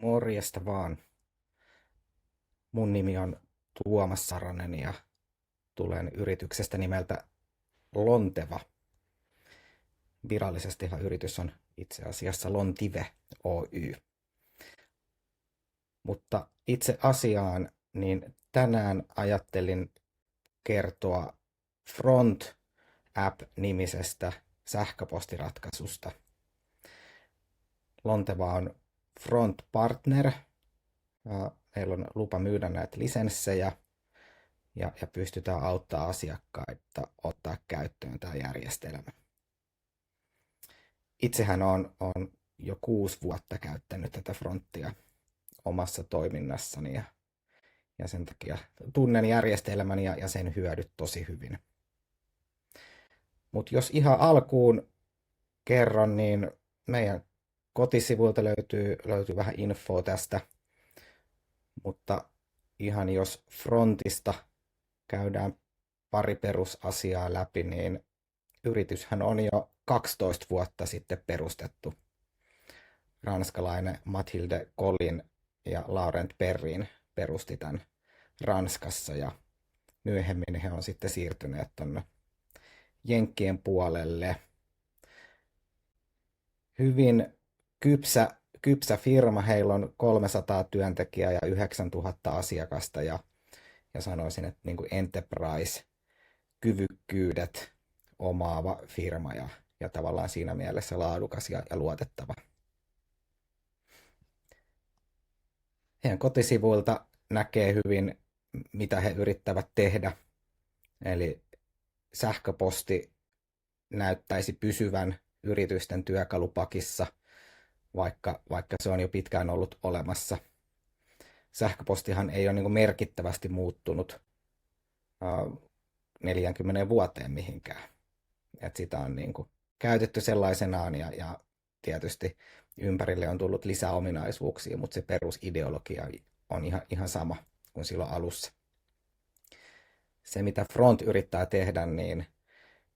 Morjesta vaan. Mun nimi on Tuomas Saranen ja tulen yrityksestä nimeltä Lonteva. Virallisestihan yritys on itse asiassa Lontive Oy. Mutta itse asiaan, niin tänään ajattelin kertoa Front App-nimisestä sähköpostiratkaisusta. Lonteva on Front Partner. Meillä on lupa myydä näitä lisenssejä ja pystytään auttamaan asiakkaita ottaa käyttöön tämä järjestelmä. Itsehän on jo 6 vuotta käyttänyt tätä Fronttia omassa toiminnassani ja sen takia tunnen järjestelmän ja sen hyödyt tosi hyvin. Mutta jos ihan alkuun kerron, niin meidän kotisivuilta löytyy vähän infoa tästä, mutta ihan jos Frontista käydään pari perusasiaa läpi, niin yrityshän on jo 12 vuotta sitten perustettu. Ranskalainen Mathilde Collin ja Laurent Perrin perusti tämän Ranskassa ja myöhemmin he on sitten siirtyneet tuonne Jenkkien puolelle. Hyvin kypsä firma, heillä on 300 työntekijää ja 9000 asiakasta ja sanoisin, että niin kuin enterprise-kyvykkyydet omaava firma ja tavallaan siinä mielessä laadukas ja luotettava. Heidän kotisivuilta näkee hyvin, mitä he yrittävät tehdä. Eli sähköposti näyttäisi pysyvän yritysten työkalupakissa, vaikka se on jo pitkään ollut olemassa. Sähköpostihan ei ole niin kuin merkittävästi muuttunut 40 vuoteen mihinkään. Et sitä on niin kuin käytetty sellaisenaan ja tietysti ympärille on tullut lisää ominaisuuksia, mutta se perusideologia on ihan sama kuin silloin alussa. Se, mitä Front yrittää tehdä, niin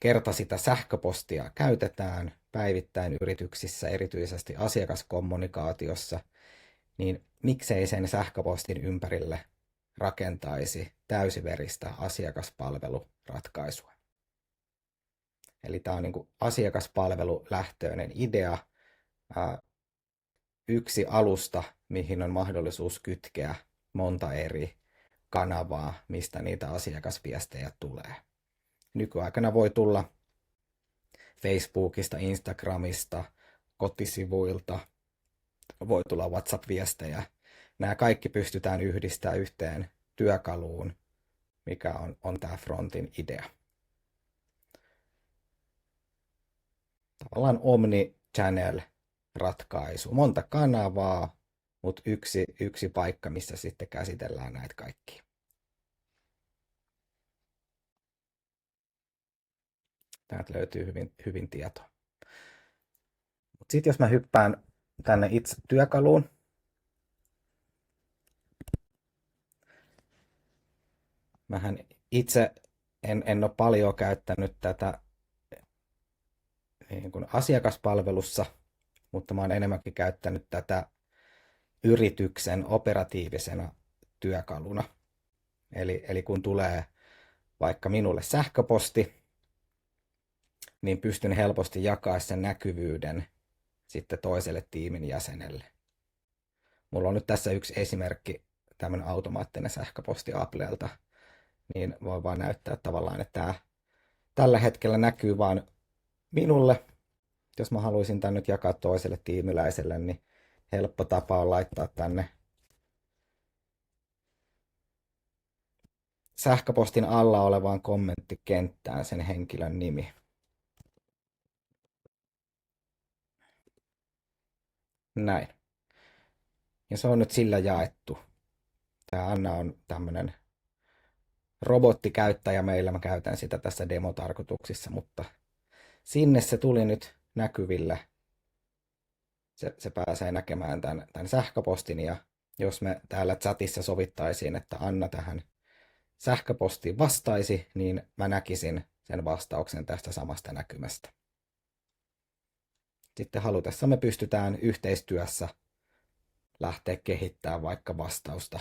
kerta sitä sähköpostia käytetään päivittäin yrityksissä, erityisesti asiakaskommunikaatiossa, niin miksei sen sähköpostin ympärille rakentaisi täysiveristä asiakaspalveluratkaisua. Eli tämä on niin kuin asiakaspalvelulähtöinen idea, yksi alusta, mihin on mahdollisuus kytkeä monta eri kanavaa, mistä niitä asiakasviestejä tulee. Nykyaikana voi tulla Facebookista, Instagramista, kotisivuilta, voi tulla WhatsApp-viestejä. Nämä kaikki pystytään yhdistämään yhteen työkaluun, mikä on tämä Frontin idea. Tavallaan omni-channel-ratkaisu. Monta kanavaa, mutta yksi paikka, missä sitten käsitellään näitä kaikkia. Täältä löytyy hyvin tietoa. Sitten jos mä hyppään tänne itse työkaluun. Mähän itse en ole paljon käyttänyt tätä niin kuin asiakaspalvelussa, mutta mä oon enemmänkin käyttänyt tätä yrityksen operatiivisena työkaluna. Eli kun tulee vaikka minulle sähköposti, niin pystyn helposti jakamaan sen näkyvyyden sitten toiselle tiimin jäsenelle. Mulla on nyt tässä yksi esimerkki, tämmöinen automaattinen sähköposti Applelta, niin voi vaan näyttää tavallaan, että tämä tällä hetkellä näkyy vaan minulle. Jos mä haluaisin tän nyt jakaa toiselle tiimiläiselle, niin helppo tapa on laittaa tänne sähköpostin alla olevaan kommenttikenttään sen henkilön nimi. Näin. Ja se on nyt sillä jaettu. Tämä Anna on tämmöinen robottikäyttäjä meillä. Mä käytän sitä tässä demotarkoituksissa, mutta sinne se tuli nyt näkyville. Se pääsee näkemään tämän sähköpostin ja jos me täällä chatissa sovittaisiin, että Anna tähän sähköpostiin vastaisi, niin mä näkisin sen vastauksen tästä samasta näkymästä. Sitten halutessa me pystytään yhteistyössä lähteä kehittämään vaikka vastausta.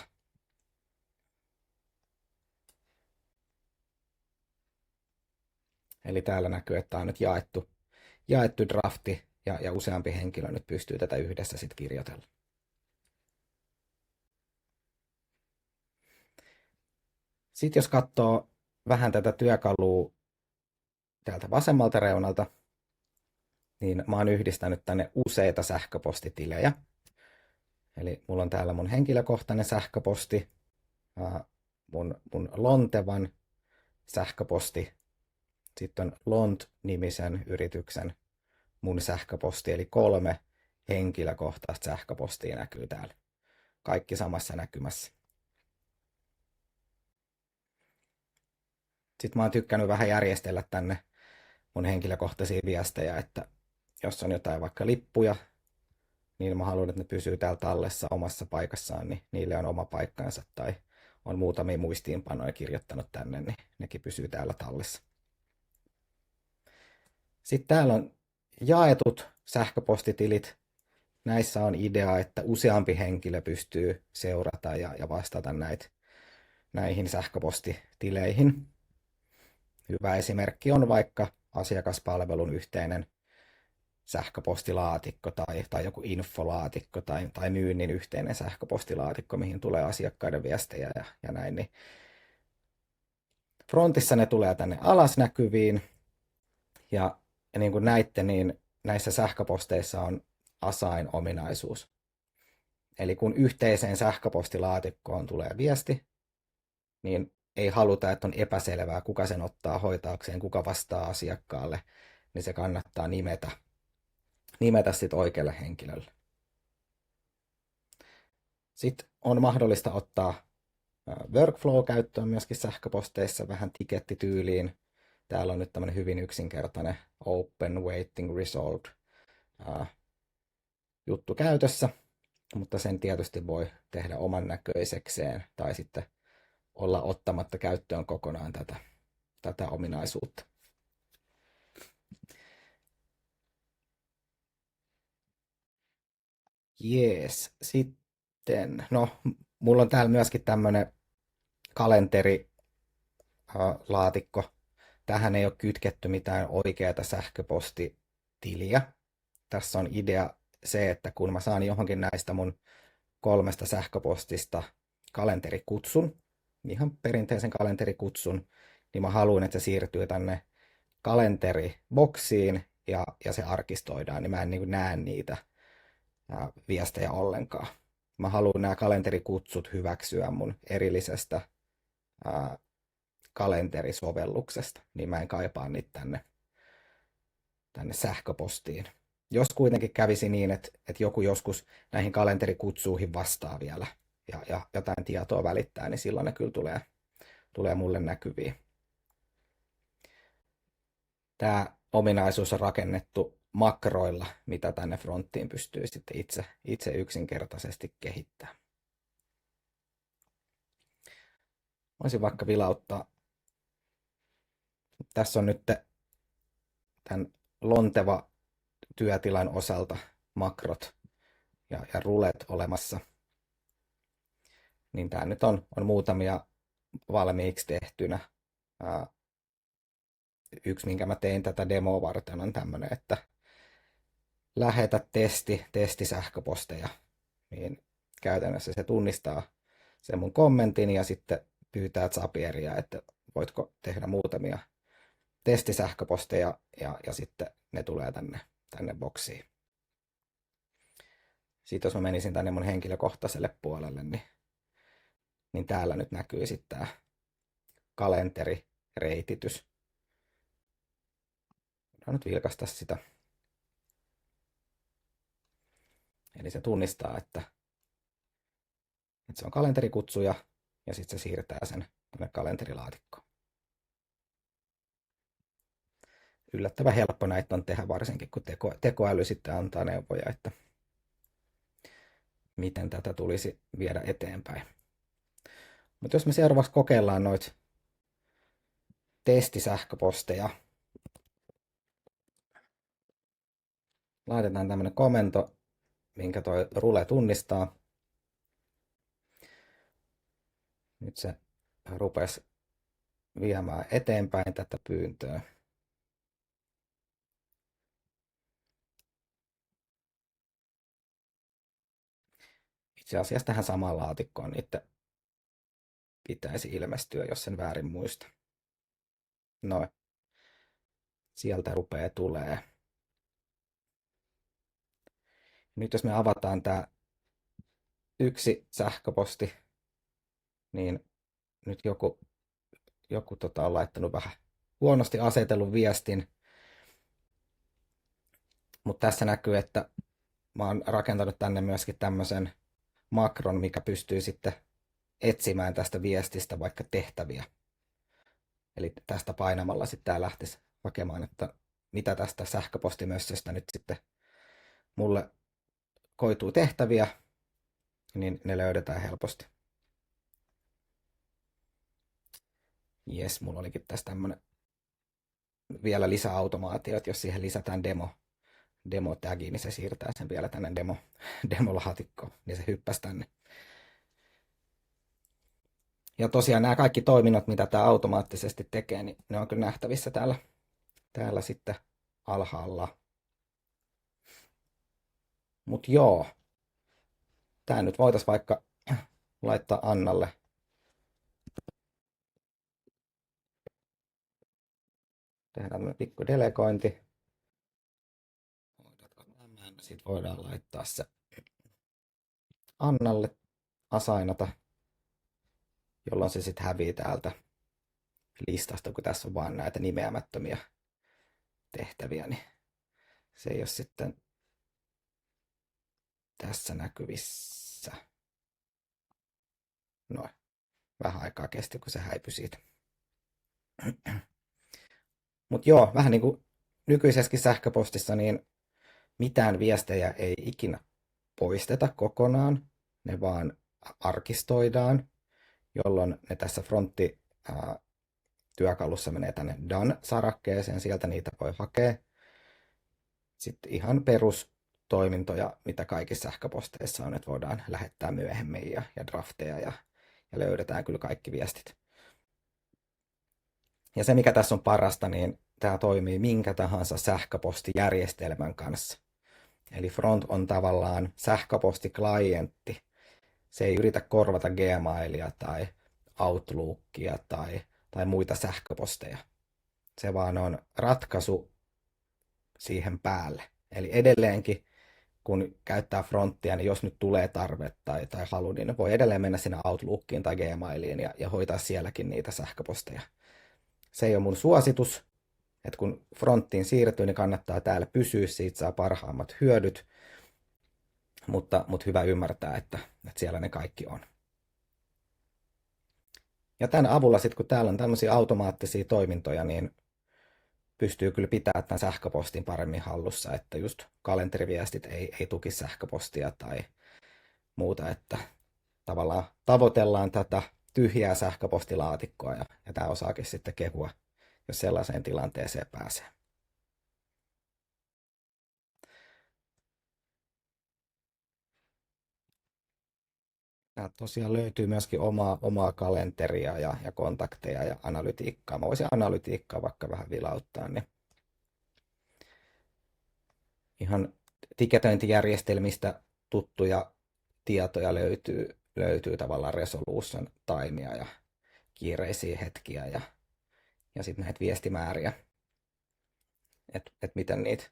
Eli täällä näkyy, että tämä on nyt jaettu drafti ja useampi henkilö nyt pystyy tätä yhdessä sitten kirjoitella. Sitten jos katsoo vähän tätä työkalua täältä vasemmalta reunalta, niin mä oon yhdistänyt tänne useita sähköpostitilejä. Eli mulla on täällä mun henkilökohtainen sähköposti, mun Lontevan sähköposti, sitten on Lont-nimisen yrityksen mun sähköposti, eli 3 henkilökohtaista sähköpostia näkyy täällä. Kaikki samassa näkymässä. Sitten mä oon tykkännyt vähän järjestellä tänne mun henkilökohtaisia viestejä, että jos on jotain vaikka lippuja, niin mä haluan, että ne pysyy täällä tallessa omassa paikassaan, niin niille on oma paikkansa, tai on muutamia muistiinpanoja kirjoittanut tänne, niin nekin pysyy täällä tallessa. Sitten täällä on jaetut sähköpostitilit. Näissä on idea, että useampi henkilö pystyy seurata ja vastata näihin sähköpostitileihin. Hyvä esimerkki on vaikka asiakaspalvelun yhteinen sähköpostilaatikko tai joku infolaatikko tai myynnin yhteinen sähköpostilaatikko, mihin tulee asiakkaiden viestejä ja näin. Niin frontissa ne tulee tänne alas näkyviin ja niin kuin näitte, niin näissä sähköposteissa on assign-ominaisuus. Eli kun yhteiseen sähköpostilaatikkoon tulee viesti, niin ei haluta, että on epäselvää, kuka sen ottaa hoitaakseen, kuka vastaa asiakkaalle, niin se kannattaa nimetä sitten oikealle henkilölle. Sitten on mahdollista ottaa workflow käyttöön myöskin sähköposteissa vähän tikettityyliin. Täällä on nyt tämmöinen hyvin yksinkertainen Open Waiting Resolved juttu käytössä, mutta sen tietysti voi tehdä oman näköisekseen tai sitten olla ottamatta käyttöön kokonaan tätä ominaisuutta. Jees, sitten, no, mulla on täällä myöskin tämmöinen kalenterilaatikko. Tähän ei ole kytketty mitään oikeaa sähköpostitiliä. Tässä on idea se, että kun mä saan johonkin näistä mun 3 sähköpostista kalenterikutsun, ihan perinteisen kalenterikutsun, niin mä haluan, että se siirtyy tänne kalenteriboksiin ja se arkistoidaan, niin mä en niin näe niitä viestejä ollenkaan. Mä haluan nämä kalenterikutsut hyväksyä mun erillisestä kalenterisovelluksesta, niin mä en kaipaa niitä tänne sähköpostiin. Jos kuitenkin kävisi niin, että joku joskus näihin kalenterikutsuihin vastaa vielä ja jotain tietoa välittää, niin silloin ne kyllä tulee mulle näkyviin. Tämä ominaisuus on rakennettu makroilla, mitä tänne fronttiin pystyy sitten itse yksinkertaisesti kehittämään. Voisin vaikka vilauttaa. Tässä on nyt tämän Lonteva työtilan osalta makrot ja rulet olemassa. Niin tämä nyt on muutamia valmiiksi tehtynä. Yksi, minkä mä tein tätä demoa varten, on tämmöinen, että lähetä testisähköposteja. Niin käytännössä se tunnistaa sen mun kommentin ja sitten pyytää Zapieria, että voitko tehdä muutamia testisähköposteja ja sitten ne tulee tänne boksiin. Sitten jos mä menisin tänne mun henkilökohtaiselle puolelle, niin täällä nyt näkyy sitten tämä kalenterireititys. Voidaan nyt vilkaista sitä. Eli se tunnistaa, että se on kalenterikutsu ja sitten se siirtää sen tuonne kalenterilaatikkoon. Yllättävän helppo näitä on tehdä, varsinkin kun tekoäly sitten antaa neuvoja, että miten tätä tulisi viedä eteenpäin. Mutta jos me seuraavaksi kokeillaan noita testisähköposteja, laitetaan tämmöinen komento, minkä toi Rule tunnistaa. Nyt se rupesi viemään eteenpäin tätä pyyntöä. Itse asiassa tähän samaan laatikkoon niitä pitäisi ilmestyä, jos sen väärin muista. Noin, sieltä rupeaa tulee. Nyt jos me avataan tämä yksi sähköposti, niin nyt joku on laittanut vähän huonosti asetellun viestin, mutta tässä näkyy, että mä oon rakentanut tänne myöskin tämmöisen makron, mikä pystyy sitten etsimään tästä viestistä vaikka tehtäviä. Eli tästä painamalla sitten tämä lähtisi hakemaan, että mitä tästä sähköpostimössöstä nyt sitten mulle koituu tehtäviä, niin ne löydetään helposti. Jes, mulla olikin tässä tämmönen vielä lisäautomaatio, että jos siihen lisätään demo tagi, niin se siirtää sen vielä tänne demolaatikkoon, niin se hyppäsi tänne. Ja tosiaan nämä kaikki toiminnot, mitä tämä automaattisesti tekee, niin ne on kyllä nähtävissä täällä sitten alhaalla. Mut joo, tää nyt voitaisiin vaikka laittaa Annalle. Tehdään tämmöinen pikku delegointi. Sitten voidaan laittaa se Annalle asainata, jolloin se sitten hävii täältä listasta, kun tässä on vaan näitä nimeämättömiä tehtäviä, niin se ei ole sitten tässä näkyvissä. Noin. Vähän aikaa kesti, kun se häipyi siitä. Mutta joo, vähän niin kuin nykyisessäkin sähköpostissa, niin mitään viestejä ei ikinä poisteta kokonaan. Ne vaan arkistoidaan, jolloin ne tässä frontti-työkalussa menee tänne Done-sarakkeeseen. Sieltä niitä voi hakea. Sitten ihan perustoimintoja, mitä kaikissa sähköposteissa on, että voidaan lähettää myöhemmin ja drafteja ja löydetään kyllä kaikki viestit. Ja se, mikä tässä on parasta, niin tämä toimii minkä tahansa sähköpostijärjestelmän kanssa. Eli Front on tavallaan sähköpostiklientti. Se ei yritä korvata Gmailia tai Outlookia tai muita sähköposteja. Se vaan on ratkaisu siihen päälle. Eli edelleenkin, kun käyttää Fronttia, niin jos nyt tulee tarve tai halu, niin voi edelleen mennä sinne Outlookiin tai Gmailiin ja hoitaa sielläkin niitä sähköposteja. Se ei ole mun suositus, että kun Fronttiin siirtyy, niin kannattaa täällä pysyä, siitä saa parhaimmat hyödyt, mutta hyvä ymmärtää, että siellä ne kaikki on. Ja tämän avulla sitten, kun täällä on tämmöisiä automaattisia toimintoja, niin pystyy kyllä pitämään tämän sähköpostin paremmin hallussa, että just kalenteriviestit ei tuki sähköpostia tai muuta, että tavallaan tavoitellaan tätä tyhjää sähköpostilaatikkoa ja tämä osaakin sitten kehua, jos sellaiseen tilanteeseen pääsee. Täältä tosiaan löytyy myöskin omaa kalenteria ja kontakteja ja analytiikkaa. Mä voisin analytiikkaa vaikka vähän vilauttaa, niin ihan tiketöintijärjestelmistä tuttuja tietoja löytyy tavallaan resolution timea ja kiireisiä hetkiä ja sitten näitä viestimääriä, että miten niitä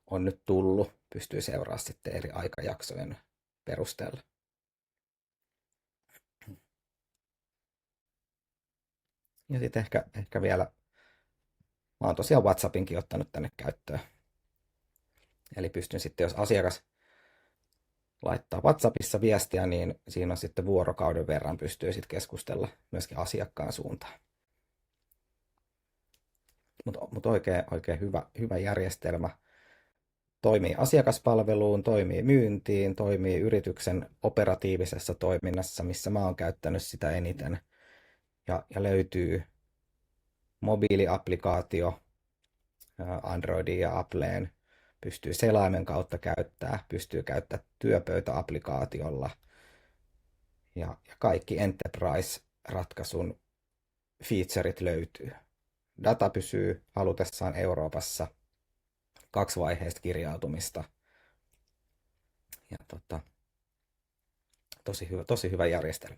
on nyt tullut, pystyy seuraamaan sitten eri aikajaksojen perusteella. Ja sitten ehkä vielä, mä oon tosiaan WhatsAppinkin ottanut tänne käyttöön. Eli pystyn sitten, jos asiakas laittaa WhatsAppissa viestiä, niin siinä on sitten vuorokauden verran pystyy sitten keskustella myöskin asiakkaan suuntaan. Mutta oikein hyvä järjestelmä. Toimii asiakaspalveluun, toimii myyntiin, toimii yrityksen operatiivisessa toiminnassa, missä mä oon käyttänyt sitä eniten. Ja löytyy mobiiliapplikaatio Androidin ja Appleen. Pystyy selaimen kautta käyttää, pystyy käyttämään työpöytäapplikaatiolla. Ja kaikki Enterprise ratkaisun featureit löytyy. Data pysyy halutessaan Euroopassa, kaksivaiheista kirjautumista ja tosi hyvä järjestelmä.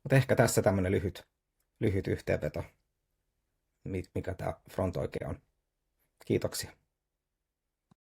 Mutta ehkä tässä tämmöinen lyhyt yhteenveto, mikä tämä front oikein on. Kiitoksia.